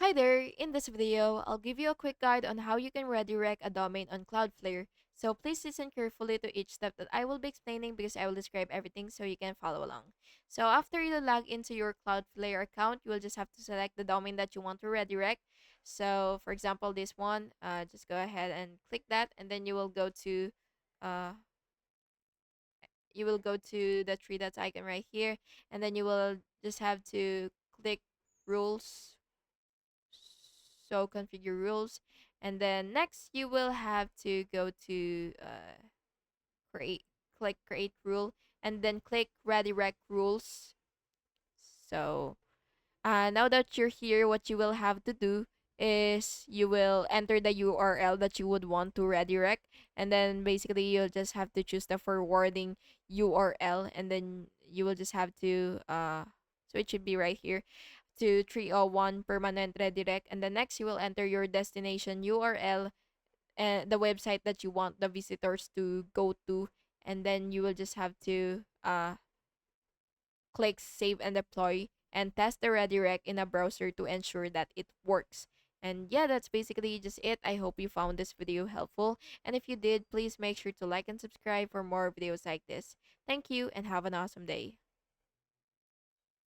Hi there, in this video, I'll give you a quick guide on how you can redirect a domain on Cloudflare. So please listen carefully to each step that I will be explaining because I will describe everything so you can follow along. So after you log into your Cloudflare account, you will just have to select the domain that you want to redirect. So for example, this one, just go ahead and click that, and then uh, you will go to the three dots icon right here, and then you will just have to click rules, so configure rules, and then next you will have to go to create click create rule, and then click redirect rules. So now that you're here, what you will have to do is you will enter the URL that you would want to redirect, and then basically you'll just have to choose the forwarding URL, and then you will just have to so it should be right here to 301 permanent redirect, and then next you will enter your destination URL and the website that you want the visitors to go to, and then you will just have to click save and deploy and test the redirect in a browser to ensure that it works. And yeah, that's basically just it. I hope you found this video helpful, and if you did, please make sure to like and subscribe for more videos like this. Thank you and have an awesome day.